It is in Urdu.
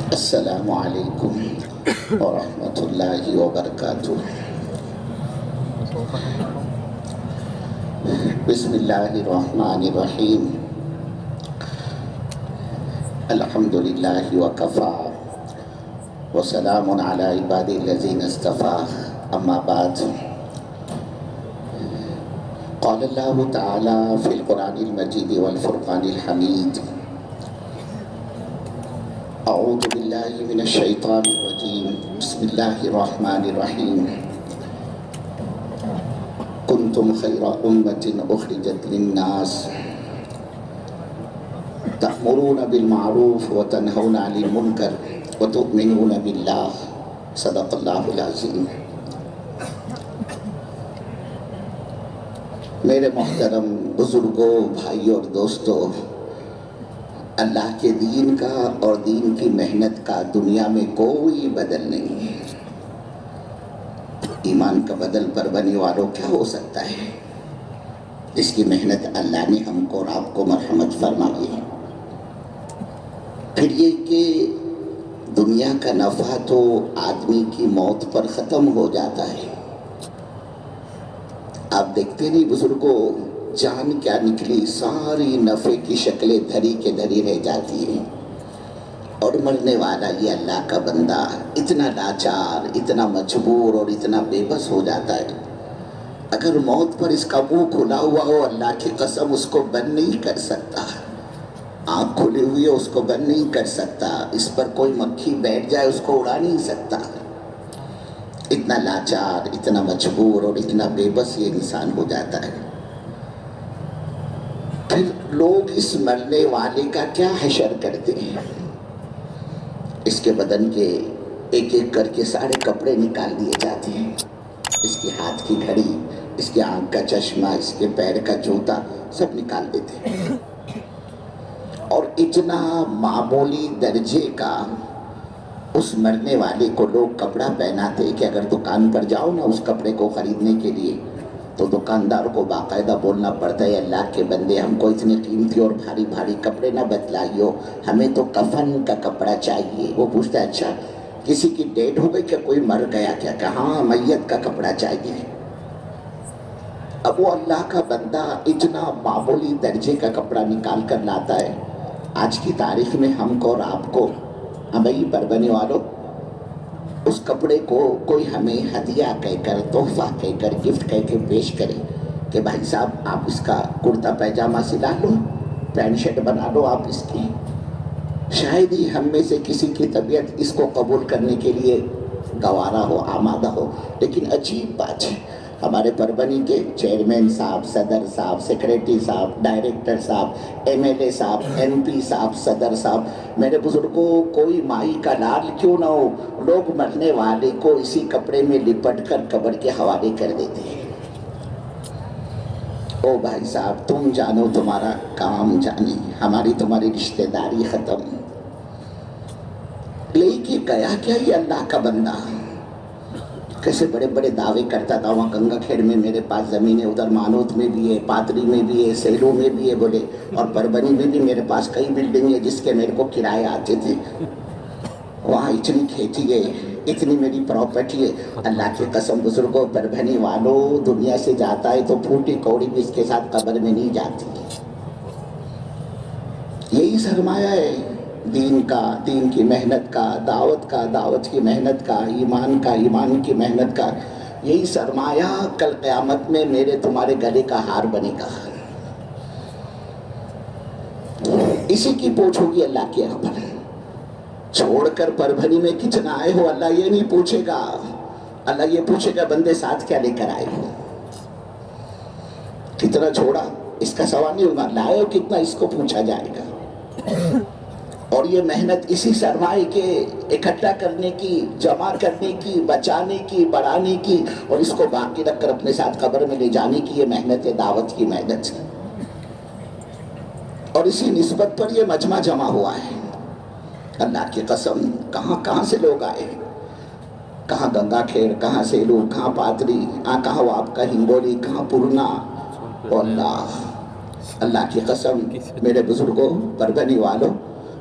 السلام علیکم ورحمۃ اللہ وبرکاتہ۔ بسم اللہ الرحمن الرحیم۔ الحمد للہ وکفا وسلام علی عباد الذین اصطفیٰ، اما بعد۔ قال اللہ تعالی فی القرآن المجید والفرقان الحمید: اعوذ باللہ من الشیطان الرجیم، بسم اللہ الرحمن الرحیم۔ کنتم خیر امۃ اخرجت للناس تأمرون بالمعروف وتنہون عن المنکر وتؤمنون باللہ، صدق اللہ العظیم۔ میرے محترم بزرگوں، بھائیوں اور دوستوں، اللہ کے دین کا اور دین کی محنت کا دنیا میں کوئی بدل نہیں ہے۔ ایمان کا بدل پر بننے والوں کیا ہو سکتا ہے؟ اس کی محنت اللہ نے ہم کو اور آپ کو مرحمت فرمائی ہے۔ پھر یہ کہ دنیا کا نفع تو آدمی کی موت پر ختم ہو جاتا ہے۔ آپ دیکھتے نہیں بزرگوں، جان کیا نکلی، ساری نفع کی شکلیں دھری کے دھری رہ جاتی ہیں، اور مرنے والا یہ اللہ کا بندہ اتنا لاچار، اتنا مجبور اور اتنا بے بس ہو جاتا ہے۔ اگر موت پر اس کا منہ کھلا ہوا ہو، اللہ کی قسم اس کو بند نہیں کر سکتا۔ آنکھ کھلی ہوئی ہے، اس کو بند نہیں کر سکتا۔ اس پر کوئی مکھی بیٹھ جائے، اس کو اڑا نہیں سکتا۔ اتنا لاچار، اتنا مجبور اور اتنا بے بس یہ انسان ہو جاتا ہے۔ پھر لوگ اس مرنے والے کا کیا حشر کرتے ہیں؟ اس کے بدن کے ایک ایک کر کے سارے کپڑے نکال دیے جاتے ہیں۔ اس کی ہاتھ کی گھڑی، اس کے آنکھ کا چشمہ، اس کے پیر کا جوتا سب نکال دیتے ہیں، اور اتنا معمولی درجے کا اس مرنے والے کو لوگ کپڑا پہناتے کہ اگر دکان پر جاؤ نا اس کپڑے کو خریدنے کے لیے، تو دکاندار کو باقاعدہ بولنا پڑتا ہے: اللہ کے بندے، ہم کو اتنے قیمتی اور بھاری بھاری کپڑے نہ بتلائیو، ہمیں تو کفن کا کپڑا چاہیے۔ وہ پوچھتا ہے: اچھا کسی کی ڈیتھ ہو گئی کیا، کوئی مر گیا کیا؟ کہ ہاں، میت کا کپڑا چاہیے۔ اب وہ اللہ کا بندہ اتنا معمولی درجے کا کپڑا نکال کر لاتا ہے۔ آج کی تاریخ میں ہم کو اور آپ کو، ہمیں بربنے والوں، اس کپڑے کو کوئی ہمیں ہدیہ کہہ کر، تحفہ کہہ کر، گفٹ کہہ کے پیش کرے کہ بھائی صاحب آپ اس کا کرتا پیجامہ سلا لو، پینٹ شرٹ بنا لو آپ اس کی۔ شاید ہی ہم میں سے کسی کی طبیعت اس کو قبول کرنے کے لیے گوارا ہو، آمادہ ہو۔ لیکن عجیب بات ہے، ہمارے پربنی کے چیئرمین صاحب، صدر صاحب، سیکریٹری صاحب، ڈائریکٹر صاحب، ایم ایل اے صاحب، ایم پی صاحب، صدر صاحب، میرے بزرگوں، کوئی مائی کا لال کیوں نہ ہو، لوگ مرنے والے کو اسی کپڑے میں لپٹ کر قبر کے حوالے کر دیتے ہیں۔ او بھائی صاحب، تم جانو تمہارا کام جانے، ہماری تمہاری رشتہ داری ختم۔ لے کے گیا کیا یہ اللہ کا بندہ؟ کیسے بڑے بڑے دعوے کرتا تھا، وہاں گنگا کھیڑ میں میرے پاس زمینیں، ادھر مانوت میں بھی ہے، پاتری میں بھی ہے، سیلو میں بھی ہے بولے، اور پربنی میں بھی میرے پاس کئی بلڈنگ ہے جس کے میرے کو کرائے آتے تھے۔ وہاں اتنی کھیتی ہے، اتنی میری پراپرٹی ہے۔ اللہ کی قسم بزرگوں، پربنی والوں، دنیا سے جاتا ہے تو پھوٹی کوڑی بھی اس کے ساتھ قبر میں نہیں جاتی۔ یہی سرمایہ ہے دین کا، دین کی محنت کا، دعوت کا، دعوت کی محنت کا، ایمان کا، ایمان کی محنت کا۔ یہی سرمایہ کل قیامت میں میرے تمہارے گلے کا ہار بنے گا۔ اسی کی پوچھ ہوگی اللہ کی خبر۔ چھوڑ کر پربھنی میں کتنا آئے ہو، اللہ یہ نہیں پوچھے گا۔ اللہ یہ پوچھے گا بندے ساتھ کیا لے کر آئے ہو، کتنا چھوڑا، اس کا سوال نہیں ہوگا، لائے ہو کتنا، اس کو پوچھا جائے گا۔ اور یہ محنت اسی سرمائے کے اکٹھا کرنے کی، جمع کرنے کی، بچانے کی، بڑھانے کی، اور اس کو باقی رکھ کر اپنے ساتھ قبر میں لے جانے کی، یہ محنت ہے، دعوت کی محنت ہے۔ اور اسی نسبت پر یہ مجمع جمع ہوا ہے۔ اللہ کی قسم، کہاں کہاں سے لوگ آئے، کہاں گنگا کھیڑ، کہاں سیلو، کہاں پاتری، کہاں وہ آپ کا ہنگولی، کہاں پورنا۔ اللہ کی قسم میرے بزرگوں، پربنی والوں،